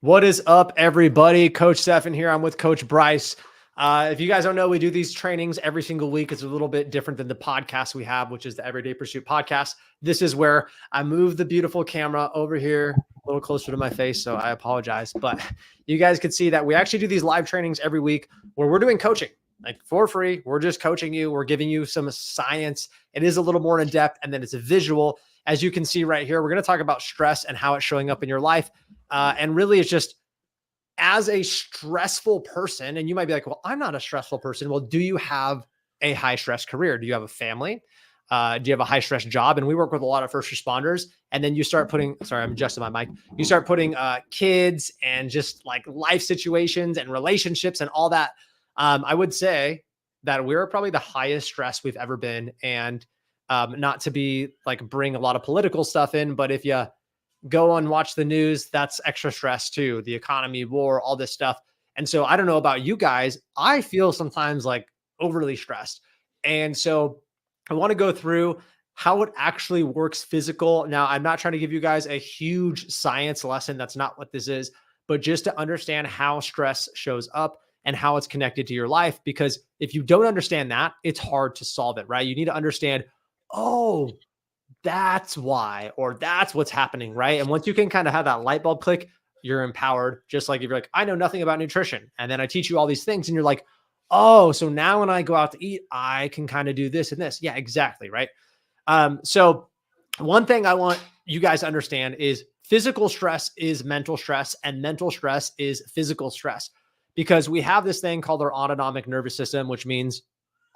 What is up, everybody? Coach Stefan here. I'm with Coach Bryce. If you guys don't know, we do these trainings every single week. It's a little bit different than the podcast we have, which is the Everyday Pursuit podcast. This is where I move the beautiful camera over here a little closer to my face, so I apologize. But you guys can see that we actually do these live trainings every week where we're doing coaching, like for free. We're just coaching you. We're giving you some science. It is a little more in depth, and then it's a visual. As you can see right here, we're going to talk about stress and how it's showing up in your life. And really, it's just as a stressful person, and you might be like, well, I'm not a stressful person. Well, do you have a high stress career? Do you have a family? Do you have a high stress job? And we work with a lot of first responders. And then you start putting, sorry, I'm adjusting my mic. You start putting kids and just like life situations and relationships and all that. I would say that we're probably the highest stress we've ever been. And not to be like bring a lot of political stuff in, but if you go and watch the news, that's extra stress too. The economy, war, all this stuff. And so I don't know about you guys. I feel sometimes like overly stressed. And so I want to go through how it actually works physical. Now, I'm not trying to give you guys a huge science lesson. That's not what this is, but just to understand how stress shows up and how it's connected to your life. Because if you don't understand that, it's hard to solve it, right? You need to understand, oh, that's why, or that's what's happening, right? And once you can kind of have that light bulb click, you're empowered. Just like if you're like, I know nothing about nutrition, and then I teach you all these things, and you're like, oh, so now when I go out to eat, I can kind of do this and this. Yeah, exactly, right? So one thing I want you guys to understand is physical stress is mental stress, and mental stress is physical stress, because we have this thing called our autonomic nervous system, which means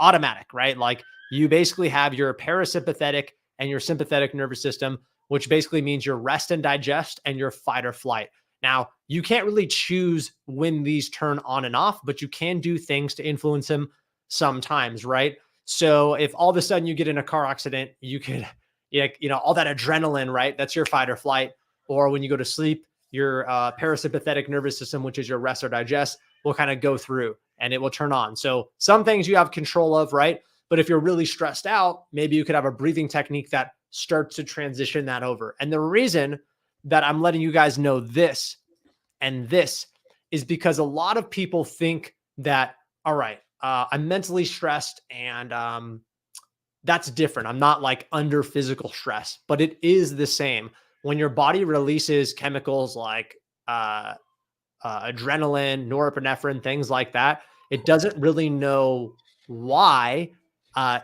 automatic, right? Like you basically have your parasympathetic and your sympathetic nervous system, which basically means your rest and digest and your fight or flight. Now, you can't really choose when these turn on and off, but you can do things to influence them sometimes, right? So if all of a sudden you get in a car accident, you could, all that adrenaline, right? That's your fight or flight. Or when you go to sleep, your parasympathetic nervous system, which is your rest or digest, will kind of go through and it will turn on. So some things you have control of, right? But if you're really stressed out, maybe you could have a breathing technique that starts to transition that over. And the reason that I'm letting you guys know this and this is because a lot of people think that, all right, I'm mentally stressed and that's different. I'm not like under physical stress, but it is the same. When your body releases chemicals like adrenaline, norepinephrine, things like that, it doesn't really know why.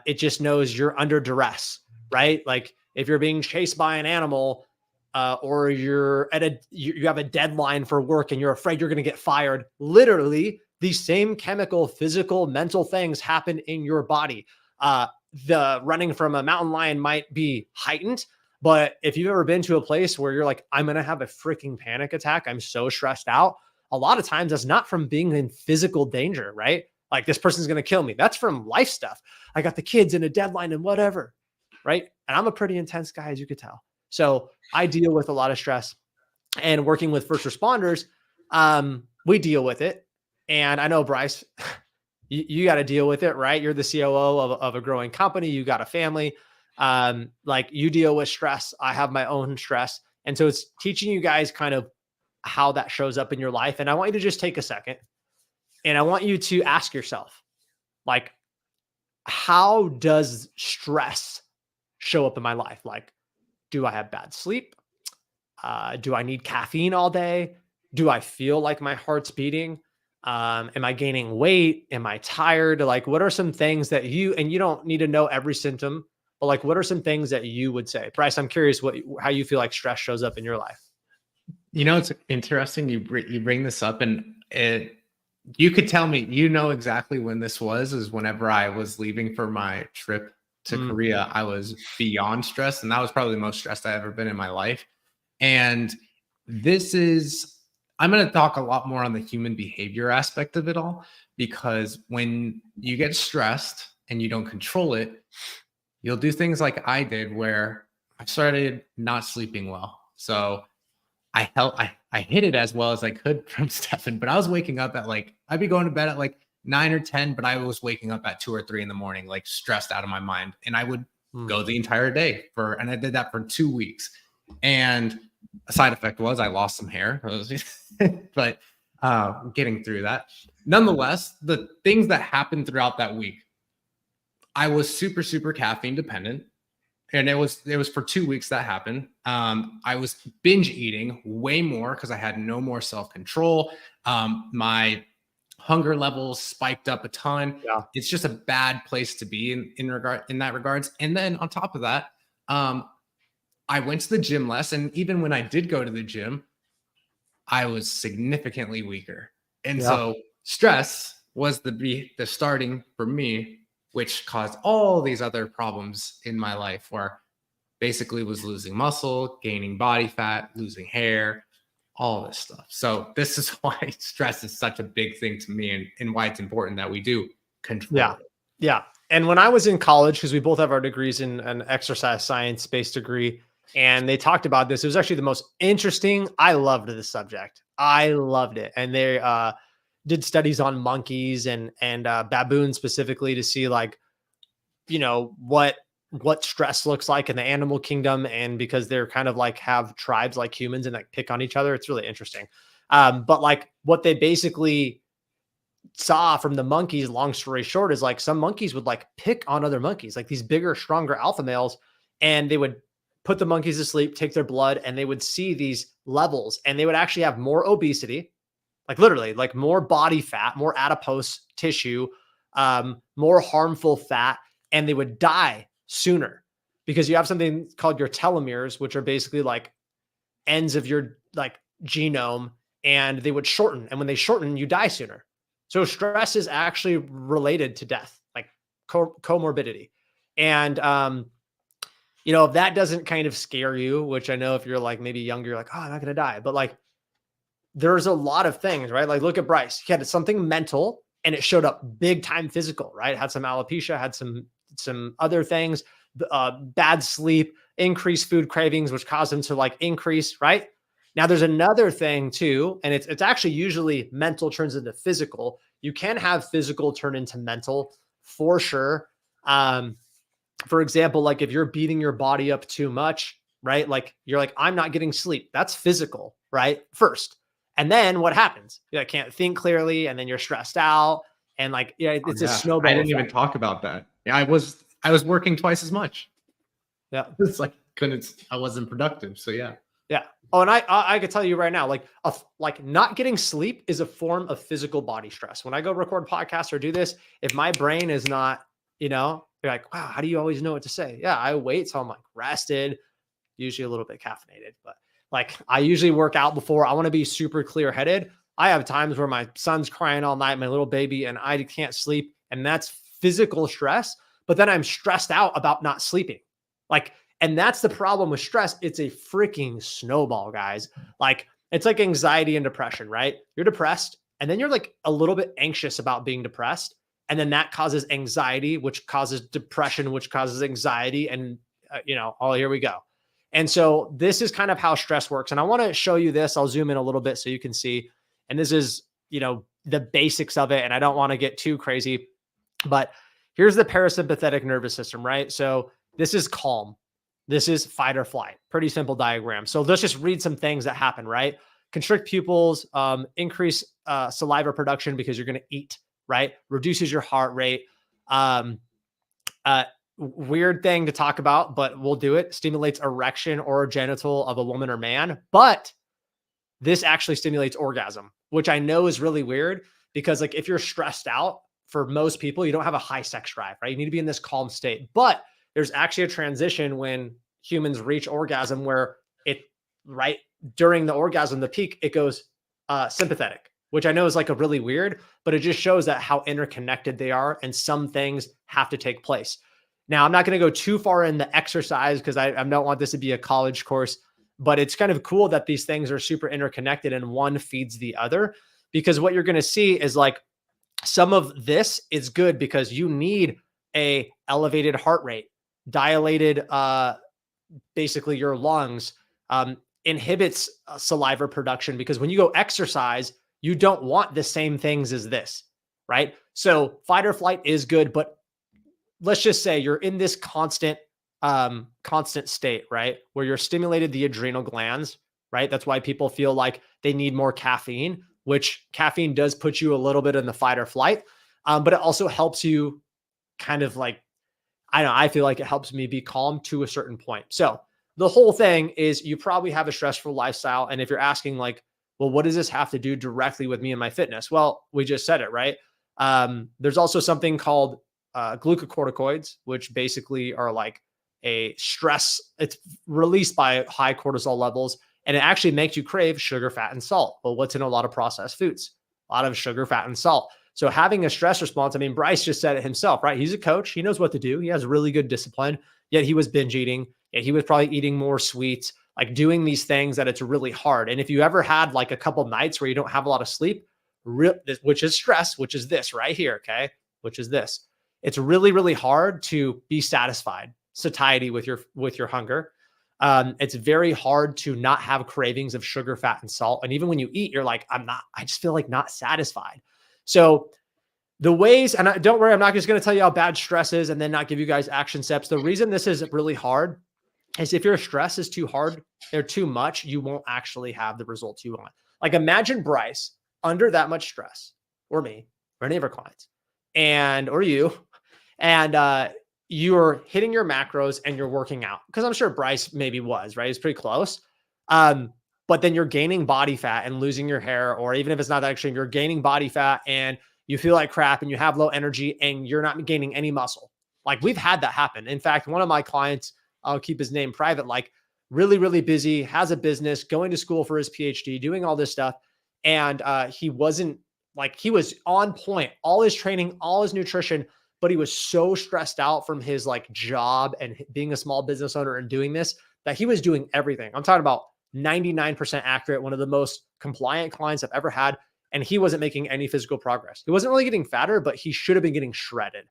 It just knows you're under duress, right? Like if you're being chased by an animal, or you have a deadline for work and you're afraid you're going to get fired. Literally, these same chemical, physical, mental things happen in your body. The running from a mountain lion might be heightened, but if you've ever been to a place where you're like, I'm going to have a freaking panic attack, I'm so stressed out, a lot of times that's not from being in physical danger, right? Like this person's going to kill me. That's from life stuff. I got the kids and a deadline and whatever, right? And I'm a pretty intense guy, as you could tell. So I deal with a lot of stress, and working with first responders, we deal with it. And I know, Bryce, you got to deal with it, right? You're the COO of a growing company. You got a family. Like you deal with stress. I have my own stress. And so it's teaching you guys kind of how that shows up in your life. And I want you to just take a second and I want you to ask yourself, like, how does stress show up in my life? Like, do I have bad sleep? Do I need caffeine all day? Do I feel like my heart's beating? Am I gaining weight? Am I tired? Like, what are some things that and you don't need to know every symptom, but like, what are some things that you would say? Bryce, I'm curious how you feel like stress shows up in your life. You know, it's interesting you bring this up, and you could tell me, exactly when this was, is whenever I was leaving for my trip to Korea. I was beyond stressed, and that was probably the most stressed I've ever been in my life. And I'm going to talk a lot more on the human behavior aspect of it all, because when you get stressed and you don't control it, you'll do things like I did, where I started not sleeping well. So I hit it as well as I could from Stefan, but I was waking up at I'd be going to bed at 9 or 10, but I was waking up at 2 or 3 in the morning, like stressed out of my mind. And I would go the entire day and I did that for 2 weeks. And A side effect was I lost some hair, but getting through that. Nonetheless, the things that happened throughout that week, I was super, super caffeine dependent. And it was for 2 weeks that happened. I was binge eating way more because I had no more self-control. My hunger levels spiked up a ton. Yeah. It's just a bad place to be in that regards. And then on top of that, I went to the gym less. And even when I did go to the gym, I was significantly weaker. And Yeah. so stress was the starting for me, which caused all these other problems in my life where basically was losing muscle, gaining body fat, losing hair, all this stuff. So this is why stress is such a big thing to me, and why it's important that we do control Yeah. it. Yeah. And when I was in college, because we both have our degrees in an exercise science based degree, and they talked about this, it was actually the most interesting. I loved this subject. I loved it. And they did studies on monkeys and baboons specifically to see like, what stress looks like in the animal kingdom. And because they're kind of like have tribes like humans and like pick on each other, it's really interesting. But like what they basically saw from the monkeys, long story short, is like some monkeys would like pick on other monkeys, like these bigger, stronger alpha males, and they would put the monkeys to sleep, take their blood, and they would see these levels, and they would actually have more obesity, like literally, like more body fat, more adipose tissue, more harmful fat, and they would die sooner because you have something called your telomeres, which are basically like ends of your like genome, and they would shorten. And when they shorten, you die sooner. So stress is actually related to death, like comorbidity. And, if that doesn't kind of scare you, which I know if you're like maybe younger, you're like, oh, I'm not going to die. But like, there's a lot of things, right? Like look at Bryce. He had something mental and it showed up big time physical, right? Had some alopecia, had some other things, bad sleep, increased food cravings, which caused him to like increase, right? Now there's another thing too, and it's actually usually mental turns into physical. You can have physical turn into mental for sure. For example, like if you're beating your body up too much, right? Like you're like, I'm not getting sleep. That's physical, right? First. And then what happens? You can't think clearly, and then you're stressed out. And like, Oh, it's a yeah, I snowball didn't even effect. talk about that. Yeah, I was working twice as much. Yeah. It's like I wasn't productive. So yeah. Yeah. Oh, and I could tell you right now, like not getting sleep is a form of physical body stress. When I go record podcasts or do this, if my brain is not, you're like, wow, how do you always know what to say? Yeah, I wait till I'm like rested, usually a little bit caffeinated, but like I usually work out before. I want to be super clear headed. I have times where my son's crying all night, my little baby, and I can't sleep, and that's physical stress. But then I'm stressed out about not sleeping. Like, and that's the problem with stress. It's a freaking snowball, guys. Like, it's like anxiety and depression, right? You're depressed, and then you're like a little bit anxious about being depressed. And then that causes anxiety, which causes depression, which causes anxiety. And, here we go. And so this is kind of how stress works. And I want to show you this. I'll zoom in a little bit so you can see. And this is, the basics of it. And I don't want to get too crazy, but here's the parasympathetic nervous system, right? So this is calm. This is fight or flight. Pretty simple diagram. So let's just read some things that happen, right? Constrict pupils, increase saliva production because you're going to eat, right? Reduces your heart rate. Weird thing to talk about, but we'll do it. Stimulates erection or genital of a woman or man. But this actually stimulates orgasm, which I know is really weird because like if you're stressed out, for most people, you don't have a high sex drive, right? You need to be in this calm state. But there's actually a transition when humans reach orgasm where right during the orgasm, the peak, it goes sympathetic, which I know is like a really weird, but it just shows that how interconnected they are and some things have to take place. Now, I'm not going to go too far in the exercise because I don't want this to be a college course, but it's kind of cool that these things are super interconnected and one feeds the other, because what you're going to see is like some of this is good because you need a elevated heart rate, dilated, basically your lungs, inhibits saliva production because when you go exercise, you don't want the same things as this, right? So fight or flight is good, but let's just say you're in this constant state, right? Where you're stimulated the adrenal glands, right? That's why people feel like they need more caffeine, which caffeine does put you a little bit in the fight or flight. But it also helps you kind of like, I don't know, I feel like it helps me be calm to a certain point. So the whole thing is you probably have a stressful lifestyle. And if you're asking like, well, what does this have to do directly with me and my fitness? Well, we just said it, right? There's also something called glucocorticoids, which basically are like a stress. It's released by high cortisol levels, and it actually makes you crave sugar, fat, and salt. Well, what's in a lot of processed foods? A lot of sugar, fat, and salt. So having a stress response, I mean, Bryce just said it himself, right? He's a coach. He knows what to do. He has really good discipline, yet he was binge eating. Yet he was probably eating more sweets, like doing these things that it's really hard. And if you ever had like a couple nights where you don't have a lot of sleep, which is stress, which is this right here, okay? Which is this. It's really, really hard to be satisfied, satiety with your hunger. It's very hard to not have cravings of sugar, fat, and salt. And even when you eat, you're like, I just feel like not satisfied. So the ways, and don't worry, I'm not just going to tell you how bad stress is and then not give you guys action steps. The reason this is really hard is if your stress is too hard or too much, you won't actually have the results you want. Like imagine Bryce under that much stress, or me, or any of our clients, or you, and you're hitting your macros and you're working out. Because I'm sure Bryce maybe was, right? He's pretty close. But then you're gaining body fat and losing your hair, or even if it's not that extreme, you're gaining body fat and you feel like crap and you have low energy and you're not gaining any muscle. Like we've had that happen. In fact, one of my clients, I'll keep his name private, like really, really busy, has a business, going to school for his PhD, doing all this stuff. And he wasn't like, he was on point, all his training, all his nutrition, but he was so stressed out from his like job and being a small business owner and doing this, that he was doing everything. I'm talking about 99% accurate, one of the most compliant clients I've ever had. And he wasn't making any physical progress. He wasn't really getting fatter, but he should have been getting shredded.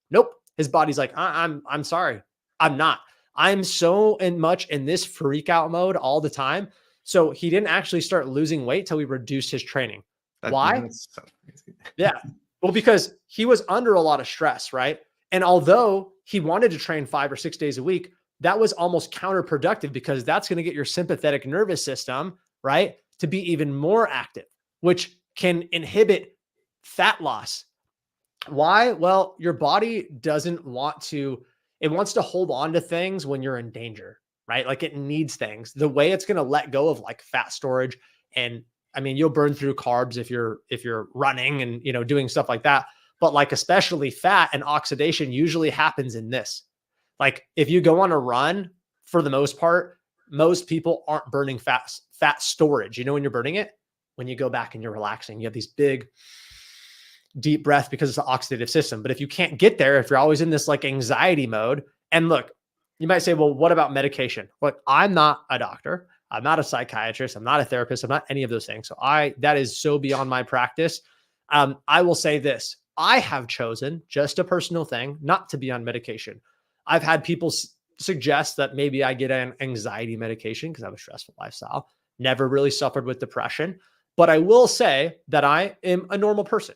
Nope. His body's like, I'm sorry. I'm not. I'm so much in this freak out mode all the time. So he didn't actually start losing weight till we reduced his training. Why? That's so crazy. Yeah. Well, because he was under a lot of stress, right? And although he wanted to train 5 or 6 days a week, that was almost counterproductive because that's going to get your sympathetic nervous system, right, to be even more active, which can inhibit fat loss. Why? Well, your body doesn't want to, it wants to hold on to things when you're in danger, right? Like it needs things. The way it's going to let go of like fat storage, and I mean, you'll burn through carbs if you're running and, doing stuff like that. But like, especially fat and oxidation usually happens in this. Like if you go on a run, for the most part, most people aren't burning fat storage. When you're burning it, when you go back and you're relaxing, you have these big, deep breath because it's an oxidative system. But if you can't get there, if you're always in this like anxiety mode, and look, you might say, well, what about medication? Look, I'm not a doctor. I'm not a psychiatrist. I'm not a therapist. I'm not any of those things. So that is so beyond my practice. I will say this. I have chosen, just a personal thing, not to be on medication. I've had people suggest that maybe I get an anxiety medication because I have a stressful lifestyle. Never really suffered with depression, but I will say that I am a normal person.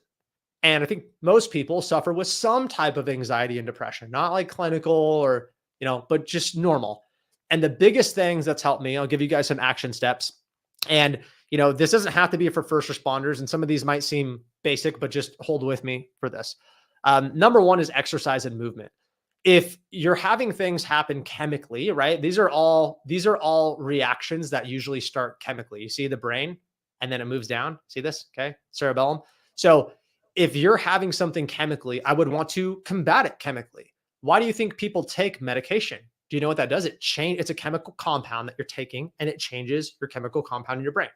And I think most people suffer with some type of anxiety and depression, not like clinical or, but just normal. And the biggest things that's helped me, I'll give you guys some action steps. And, this doesn't have to be for first responders. And some of these might seem basic, but just hold with me for this. Number one is exercise and movement. If you're having things happen chemically, right? These are all reactions that usually start chemically. You see the brain and then it moves down. See this? Okay. Cerebellum. So if you're having something chemically, I would want to combat it chemically. Why do you think people take medication? Do you know what that does? It's a chemical compound that you're taking and it changes your chemical compound in your brain.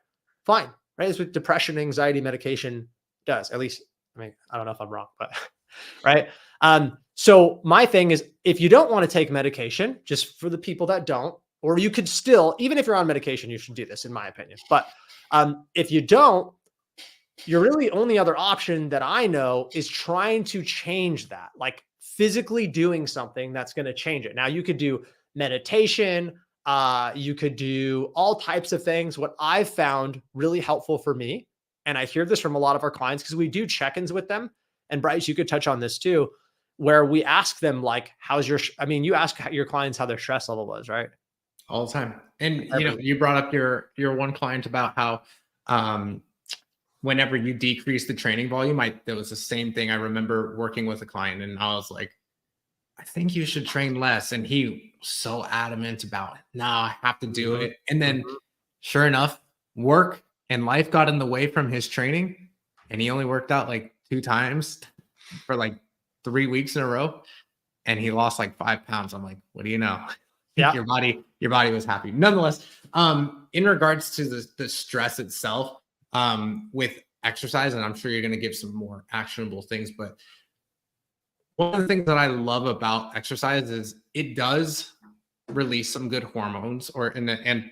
Fine, right? It's what depression, anxiety medication does. At least, I don't know if I'm wrong, but right. So my thing is, if you don't want to take medication, just for the people that don't, or you could still, even if you're on medication, you should do this in my opinion. But if you don't, your really only other option that I know is trying to change that, like physically doing something that's going to change it. Now you could do meditation. You could do all types of things. What I've found really helpful for me, and I hear this from a lot of our clients because we do check-ins with them. And Bryce, you could touch on this too, where we ask them like, you ask your clients how their stress level was, right? all the time. And Everything. you brought up your one client about how whenever you decrease the training volume, there was the same thing. I remember working with a client and I was like, I think you should train less. And he was so adamant about it. No, I have to do Mhm. it. And then Mhm. sure enough, work and life got in the way from his training. And he only worked out like 2 times for like 3 weeks in a row. And he lost like 5 pounds. I'm like, what do you know? Yeah. Your body was happy. Nonetheless, in regards to the stress itself, with exercise, and I'm sure you're going to give some more actionable things, but one of the things that I love about exercise is it does release some good hormones and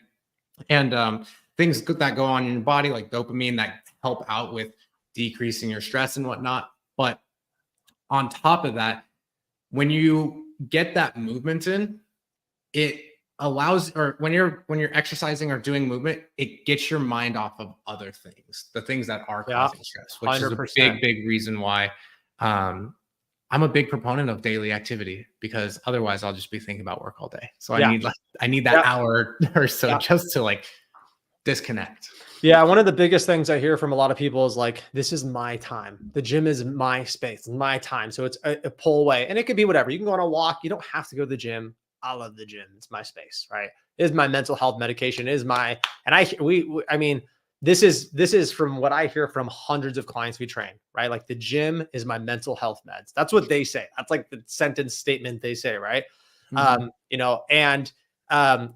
things that go on in your body, like dopamine, that help out with decreasing your stress and whatnot. But on top of that, when you get that movement in, it allows, or when you're exercising or doing movement, it gets your mind off of other things, the things that are Yeah. causing stress, which is a 100%. big reason why I'm a big proponent of daily activity, because otherwise I'll just be thinking about work all day. So Yeah. I need that Yeah. hour or so Yeah. just to like disconnect. Yeah, one of the biggest things I hear from a lot of people is like, this is my time. The gym is my space, my time. So it's a pull away. And it could be whatever. You can go on a walk. You don't have to go to the gym. I love the gym. It's my space, right? It is my mental health medication. It is my, and I mean, this is from what I hear from hundreds of clients we train, right? Like the gym is my mental health meds. That's what they say. That's like the sentence statement they say, right? Mm-hmm. And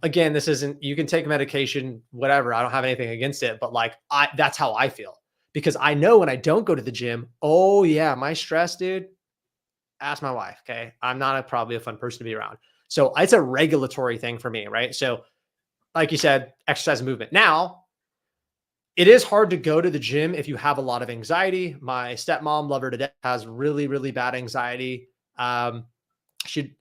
again, this isn't, you can take medication, whatever. I don't have anything against it, but like that's how I feel, because I know when I don't go to the gym, oh yeah, my stress, dude, ask my wife. Okay. I'm not probably a fun person to be around. So it's a regulatory thing for me. Right. So like you said, exercise and movement. Now it is hard to go to the gym if you have a lot of anxiety. My stepmom, love her to death, has really, really bad anxiety. She,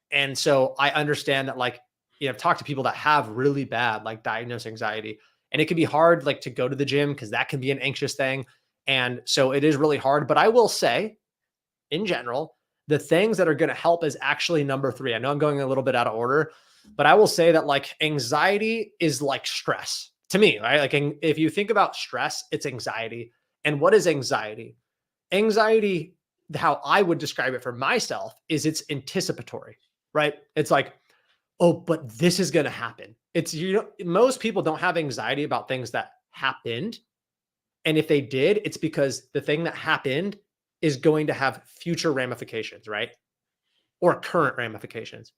and so I understand that, like, I've talked to people that have really bad, like, diagnosed anxiety, and it can be hard, like, to go to the gym because that can be an anxious thing. And so it is really hard. But I will say, in general, the things that are going to help is actually number 3. I know I'm going a little bit out of order, but I will say that, like, anxiety is like stress to me, right? Like, if you think about stress, it's anxiety. And what is anxiety? Anxiety, how I would describe it for myself, is it's anticipatory, right? It's like, oh, but this is going to happen. It's, most people don't have anxiety about things that happened. And if they did, it's because the thing that happened is going to have future ramifications, right? Or current ramifications.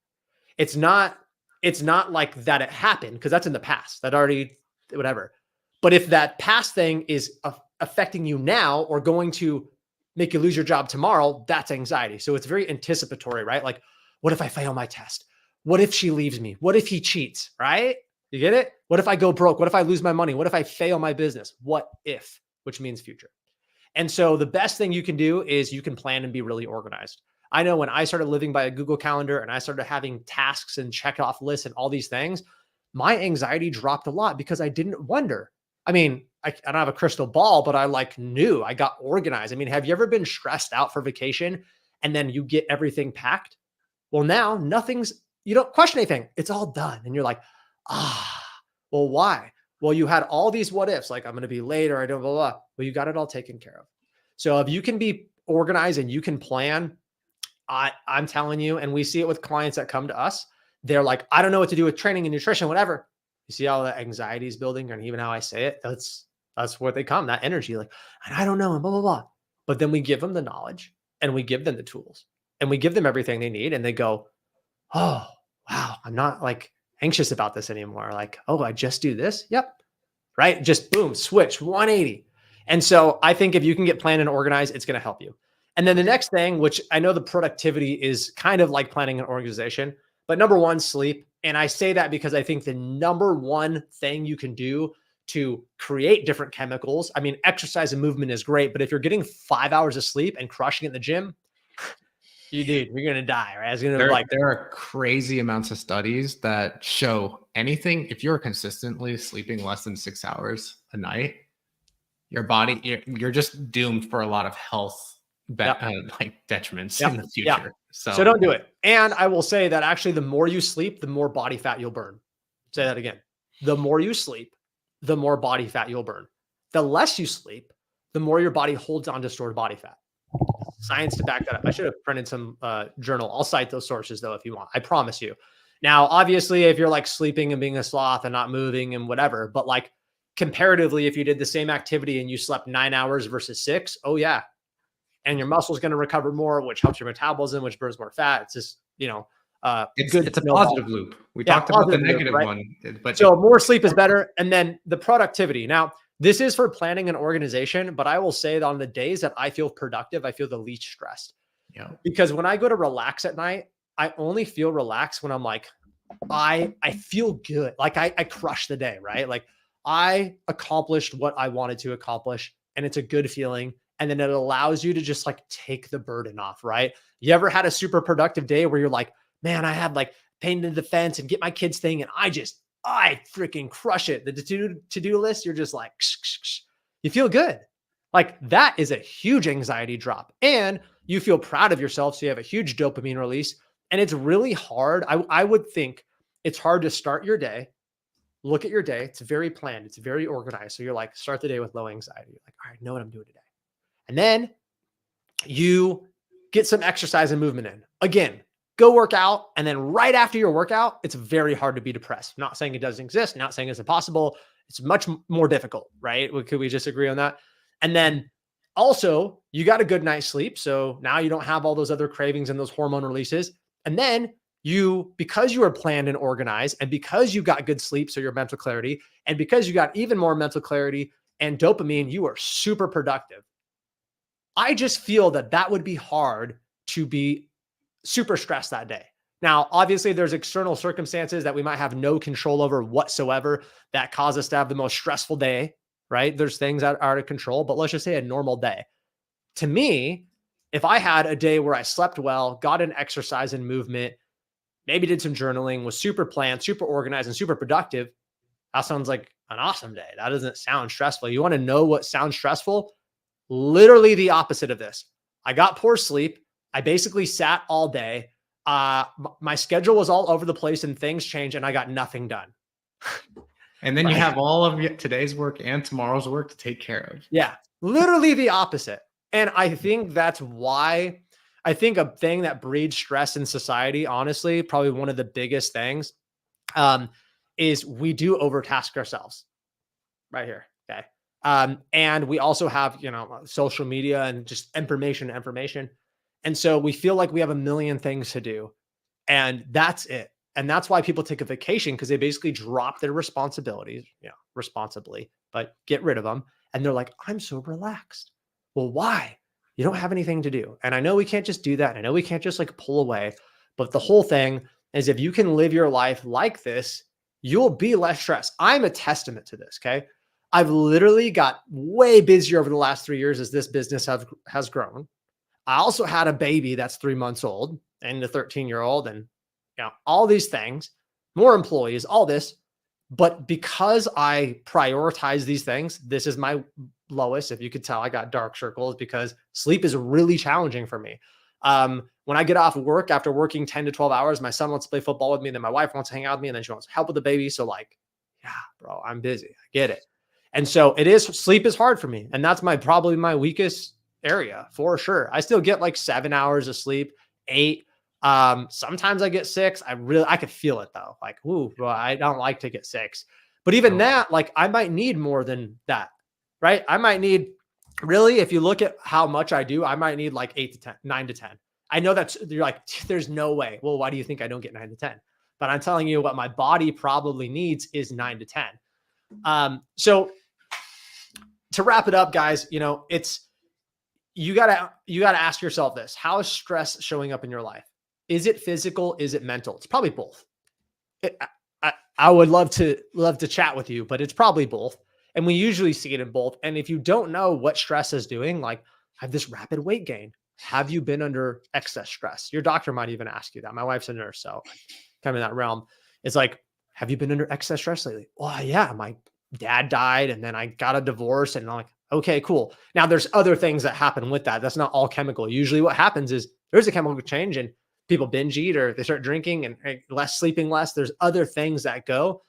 It's not, it's not like that it happened, because that's in the past. That already, whatever. But if that past thing is affecting you now or going to make you lose your job tomorrow, that's anxiety. So it's very anticipatory, right? Like, what if I fail my test? What if she leaves me? What if he cheats, right? You get it? What if I go broke? What if I lose my money? What if I fail my business? What if, which means future. And so the best thing you can do is you can plan and be really organized. I know when I started living by a Google Calendar and I started having tasks and check off lists and all these things, my anxiety dropped a lot because I didn't wonder. I mean, I don't have a crystal ball, but I like knew, I got organized. I mean, have you ever been stressed out for vacation and then you get everything packed? Well, now you don't question anything. It's all done. And you're like, well, why? Well, you had all these what ifs, like I'm going to be late or I don't, blah, blah, blah. Well, you got it all taken care of. So if you can be organized and you can plan, I'm telling you, and we see it with clients that come to us, they're like, I don't know what to do with training and nutrition, whatever. You see how the anxiety is building, and even how I say it, that's where they come, that energy, like, I don't know, and blah, blah, blah. But then we give them the knowledge and we give them the tools and we give them everything they need. And they go, oh, wow, I'm not like anxious about this anymore. Like, oh, I just do this. Yep. Right. Just boom, switch 180. And so I think if you can get planned and organized, it's going to help you. And then the next thing, which I know the productivity is kind of like planning an organization, but number 1, sleep. And I say that because I think the number 1 thing you can do to create different chemicals, I mean, exercise and movement is great, but if you're getting 5 hours of sleep and crushing it in the gym, you're going to die, right? It's going to There are crazy amounts of studies that show anything. If you're consistently sleeping less than 6 hours a night, your body, you're just doomed for a lot of health like detriments in the future. So don't do it. And I will say that actually the more you sleep, the more body fat you'll burn. Say that again. The more you sleep, the more body fat you'll burn. The less you sleep, the more your body holds on to stored body fat. Science to back that up. I should have printed some journal. I'll cite those sources though if you want. I promise you. Now, obviously, if you're like sleeping and being a sloth and not moving and whatever, but like comparatively, if you did the same activity and you slept 9 hours versus 6, oh yeah. And your muscle's going to recover more, which helps your metabolism, which burns more fat. It's just, it's a positive loop. We talked about the negative loop, right? one, but so more sleep is better. And then the productivity. Now, this is for planning an organization, but I will say that on the days that I feel productive, I feel the least stressed. Yeah. Because when I go to relax at night, I only feel relaxed when I'm like, I feel good. Like I crushed the day, right? Like I accomplished what I wanted to accomplish and it's a good feeling. And then it allows you to just like take the burden off, right? You ever had a super productive day where you're like, man, I had like painted the fence and get my kids thing. And I freaking crush it. The to-do list, you're just like, you feel good. Like that is a huge anxiety drop and you feel proud of yourself. So you have a huge dopamine release and it's really hard. I would think it's hard to start your day, look at your day. It's very planned. It's very organized. So you're like, start the day with low anxiety. You're like, all right, I know what I'm doing today. And then you get some exercise and movement in. Again, go work out. And then right after your workout, it's very hard to be depressed. I'm not saying it doesn't exist. I'm not saying it's impossible. It's much more difficult, right? Could we just agree on that? And then also you got a good night's sleep. So now you don't have all those other cravings and those hormone releases. And then because you are planned and organized and because you got good sleep, so your mental clarity, and because you got even more mental clarity and dopamine, you are super productive. I just feel that would be hard to be super stressed that day. Now, obviously there's external circumstances that we might have no control over whatsoever that cause us to have the most stressful day, right? There's things that are out of control, but let's just say a normal day. To me, if I had a day where I slept well, got an exercise and movement, maybe did some journaling, was super planned, super organized, and super productive, that sounds like an awesome day. That doesn't sound stressful. You want to know what sounds stressful? Literally the opposite of this. I got poor sleep. I basically sat all day. My schedule was all over the place and things changed and I got nothing done. And then you have all of today's work and tomorrow's work to take care of. Yeah, literally the opposite. And I think that's why I think a thing that breeds stress in society, honestly, probably one of the biggest things is we do overtask ourselves right here. Okay. And we also have, social media and just information. And so we feel like we have a million things to do and that's it. And that's why people take a vacation because they basically drop their responsibilities, responsibly, but get rid of them. And they're like, I'm so relaxed. Well, why? You don't have anything to do. And I know we can't just do that. I know we can't just like pull away, but the whole thing is if you can live your life like this, you'll be less stressed. I'm a testament to this. Okay. I've literally got way busier over the last 3 years as this business has grown. I also had a baby that's 3 months old and a 13-year-old and all these things, more employees, all this. But because I prioritize these things, this is my lowest. If you could tell, I got dark circles because sleep is really challenging for me. When I get off work after working 10 to 12 hours, my son wants to play football with me. And then my wife wants to hang out with me and then she wants help with the baby. So like, yeah, bro, I'm busy. I get it. And so sleep is hard for me. And that's probably my weakest area for sure. I still get like 7 hours of sleep, 8. Sometimes I get 6. I could feel it though. Like, ooh, well, I don't like to get 6, but even that, like I might need more than that, right? I might need really, if you look at how much I do, I might need like 8 to 10, 9 to 10. I know you're like, there's no way. Well, why do you think I don't get 9 to 10? But I'm telling you what my body probably needs is 9 to 10. So to wrap it up, guys, you gotta ask yourself this: how is stress showing up in your life? Is it physical? Is it mental? It's probably both. I would love to chat with you, but it's probably both. And we usually see it in both. And if you don't know what stress is doing, like I have this rapid weight gain. Have you been under excess stress? Your doctor might even ask you that. My wife's a nurse, so kind of in that realm. It's like, have you been under excess stress lately? Well, yeah, my dad died and then I got a divorce and I'm like, okay, cool. Now there's other things that happen with that. That's not all chemical. Usually what happens is there's a chemical change and people binge eat or they start drinking and sleeping less. There's other things that go.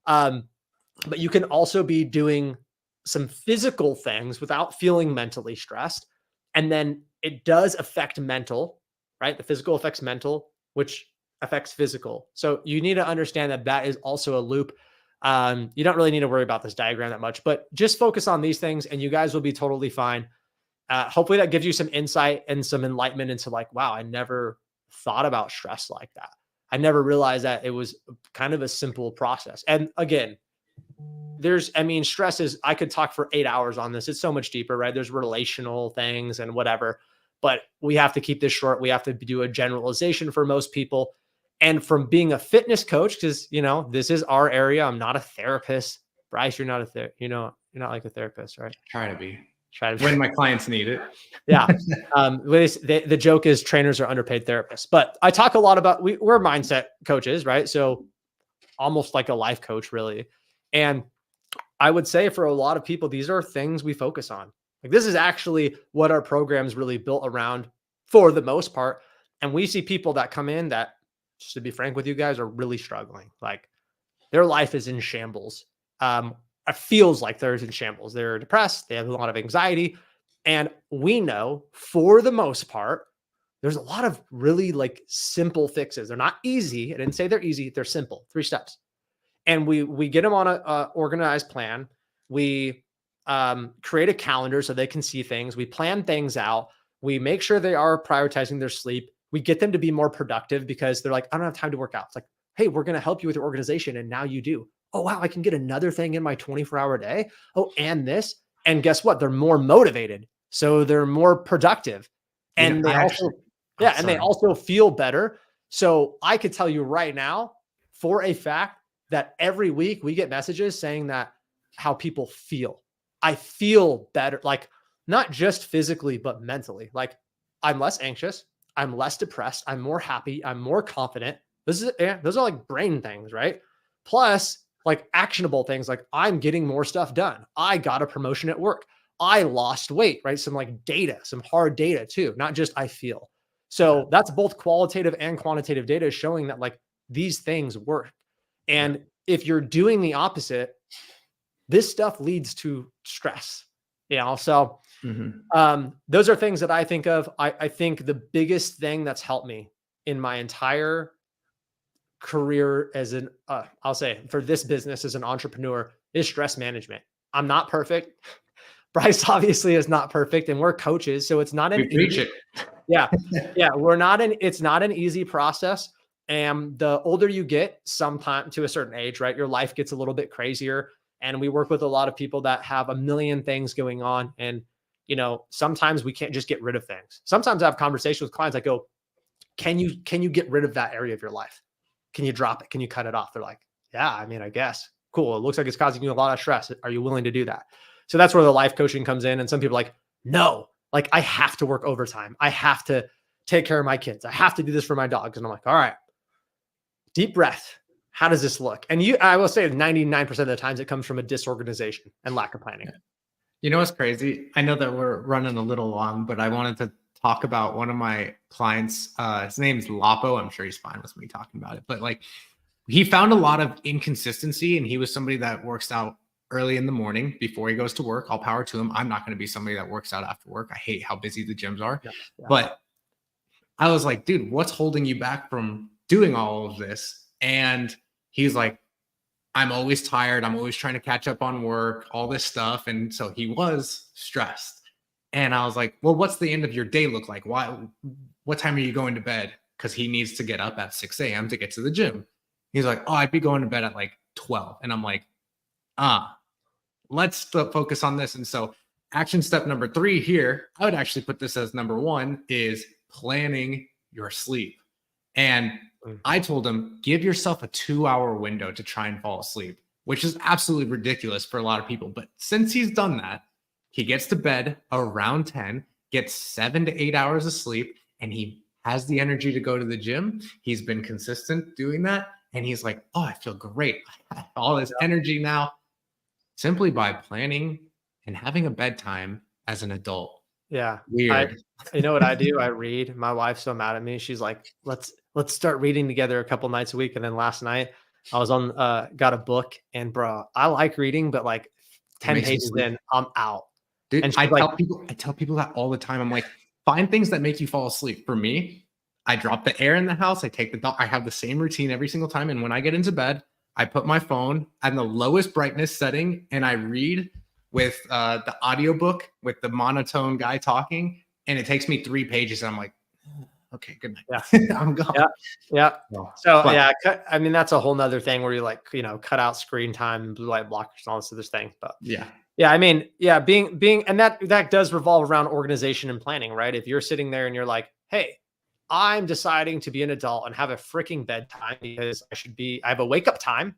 But you can also be doing some physical things without feeling mentally stressed. And then it does affect mental, right? The physical affects mental, which affects physical. So you need to understand that that is also a loop. You don't really need to worry about this diagram that much, but just focus on these things and you guys will be totally fine. Hopefully that gives you some insight and some enlightenment into like, wow, I never thought about stress like that. I never realized that it was kind of a simple process. And again, stress is, I could talk for 8 hours on this. It's so much deeper, right? There's relational things and whatever, but we have to keep this short. We have to do a generalization for most people. And from being a fitness coach, because, this is our area. I'm not a therapist. Bryce, you're not you're not like a therapist, right? Try to be. When my clients need it. Yeah. The joke is trainers are underpaid therapists, but I talk a lot about, we're mindset coaches, right? So almost like a life coach really. And I would say for a lot of people, these are things we focus on. Like this is actually what our program's really built around for the most part. And we see people that come in that, just to be frank with you guys, are really struggling. Like their life is in shambles. It feels like they're in shambles. They're depressed. They have a lot of anxiety. And we know for the most part, there's a lot of really like simple fixes. They're not easy. I didn't say they're easy. They're simple, 3 steps. And we get them on a organized plan. We create a calendar so they can see things. We plan things out. We make sure they are prioritizing their sleep. We get them to be more productive because they're like, I don't have time to work out. It's like, hey, we're going to help you with your organization. And now you do. Oh, wow, I can get another thing in my 24-hour day. Oh, and this. And guess what? They're more motivated. So they're more productive. And they also feel better. So I could tell you right now for a fact that every week we get messages saying that how people feel. I feel better, like not just physically, but mentally. Like I'm less anxious. I'm less depressed. I'm more happy. I'm more confident. Those are like brain things, right? Plus like actionable things. Like I'm getting more stuff done. I got a promotion at work. I lost weight, right? Some like data, some hard data too, not just I feel. So that's both qualitative and quantitative data showing that like these things work. And if you're doing the opposite, this stuff leads to stress, so those are things that I think of. I think the biggest thing that's helped me in my entire career as I'll say for this business as an entrepreneur is stress management. I'm not perfect. Bryce obviously is not perfect and we're coaches. So it's not an easy, it's not an easy process. And the older you get, sometime to a certain age, right, your life gets a little bit crazier. And we work with a lot of people that have a million things going on. And, sometimes we can't just get rid of things. Sometimes I have conversations with clients. I go, can you get rid of that area of your life? Can you drop it? Can you cut it off? They're like, yeah, I guess. Cool. It looks like it's causing you a lot of stress. Are you willing to do that? So that's where the life coaching comes in. And some people are like, no, like I have to work overtime. I have to take care of my kids. I have to do this for my dogs. And I'm like, all right, deep breath. How does this look? And I will say 99% of the times it comes from a disorganization and lack of planning. You know what's crazy? I know that we're running a little long, but I wanted to talk about one of my clients. His name's Lapo. I'm sure he's fine with me talking about it, but like he found a lot of inconsistency and he was somebody that works out early in the morning before he goes to work. All power to him. I'm not going to be somebody that works out after work. I hate how busy the gyms are, but I was like, dude, what's holding you back from doing all of this? And he's like, I'm always tired. I'm always trying to catch up on work, all this stuff. And so he was stressed. And I was like, well, what's the end of your day look like? What time are you going to bed? Because he needs to get up at 6 a.m. to get to the gym. He's like, oh, I'd be going to bed at like 12. And I'm like, let's focus on this. And so action step number 3 here, I would actually put this as number 1 is planning your sleep. And I told him, give yourself a 2-hour window to try and fall asleep, which is absolutely ridiculous for a lot of people. But since he's done that, he gets to bed around 10, gets 7 to 8 hours of sleep, and he has the energy to go to the gym. He's been consistent doing that. And he's like, oh, I feel great. I have all this energy now simply by planning and having a bedtime as an adult. Yeah. Weird. You know what I do? I read. My wife's so mad at me. She's like, let's start reading together a couple nights a week. And then last night I was on, got a book, and bro, I like reading, but like It 10 makes me pages sleep. in, I'm out. Dude, And she's like, I tell people that all the time. I'm like, find things that make you fall asleep. For me, I drop the air in the house. I take the dog. I have the same routine every single time. And when I get into bed, I put my phone at the lowest brightness setting and I read with the audiobook with the monotone guy talking. And it takes me 3 pages. And I'm like, okay, good night. yeah, I'm gone. yeah, yeah. No, So but yeah, I mean, that's a whole nother thing where you like, cut out screen time and blue light blockers and all this other thing. But yeah, yeah, I mean, yeah, and that does revolve around organization and planning, right? If you're sitting there and you're like, hey, I'm deciding to be an adult and have a freaking bedtime because I have a wake up time,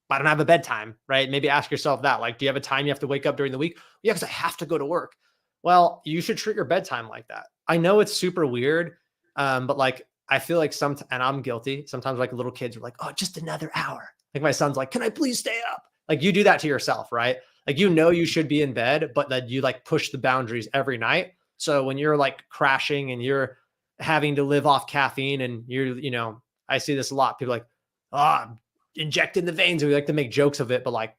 but I don't have a bedtime, right? Maybe ask yourself that, like, do you have a time you have to wake up during the week? Yeah, because I have to go to work. Well, you should treat your bedtime like that. I know it's super weird, but like, I feel like and I'm guilty. Sometimes like little kids are like, oh, just another hour. Like my son's like, can I please stay up? Like you do that to yourself, right? Like, you should be in bed, but that you like push the boundaries every night. So when you're like crashing and you're having to live off caffeine and I see this a lot. People are like, oh, injecting the veins. And we like to make jokes of it, but like,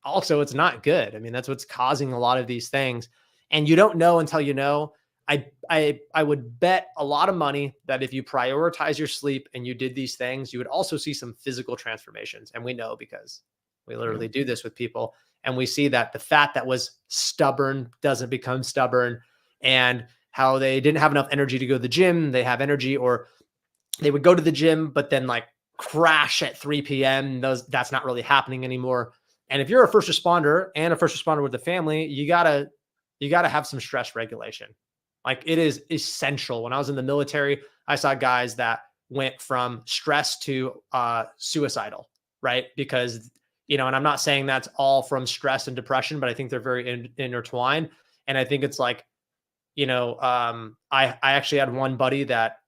also it's not good. I mean, that's what's causing a lot of these things. And you don't know until you know. I would bet a lot of money that if you prioritize your sleep and you did these things, you would also see some physical transformations. And we know because we literally do this with people. And we see that the fat that was stubborn doesn't become stubborn, and how they didn't have enough energy to go to the gym, they have energy, or they would go to the gym, but then like crash at 3 p.m. That's not really happening anymore. And if you're a first responder with a family, you gotta have some stress regulation. Like, it is essential. When I was in the military, I saw guys that went from stress to suicidal, right? Because, and I'm not saying that's all from stress and depression, but I think they're very intertwined. And I think it's like, I actually had one buddy that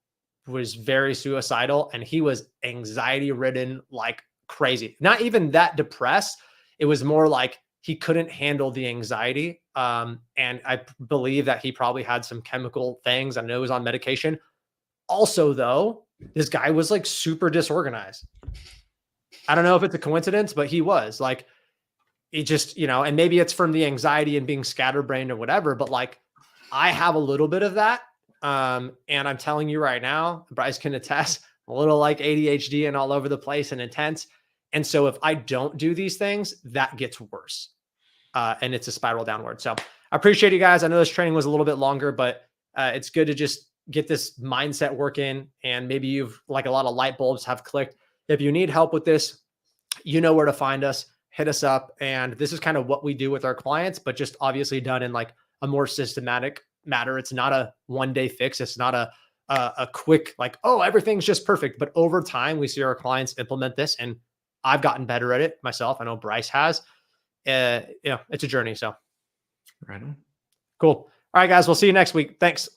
was very suicidal, and he was anxiety ridden like crazy. Not even that depressed. It was more like he couldn't handle the anxiety. And I believe that he probably had some chemical things. I know he was on medication. Also, though, this guy was like super disorganized. I don't know if it's a coincidence, but he was like, it just, and maybe it's from the anxiety and being scatterbrained or whatever, but like, I have a little bit of that. And I'm telling you right now, Bryce can attest, a little like ADHD and all over the place and intense. And so if I don't do these things, that gets worse. And it's a spiral downward. So I appreciate you guys. I know this training was a little bit longer, but it's good to just get this mindset working. And maybe you've, like, a lot of light bulbs have clicked. If you need help with this, you know where to find us. Hit us up. And this is kind of what we do with our clients, but just obviously done in like a more systematic matter. It's not a one-day fix. It's not a quick, like, oh, everything's just perfect. But over time, we see our clients implement this, and I've gotten better at it myself. I know Bryce has. It's a journey. So right on. cool. All right, guys, we'll see you next week. Thanks.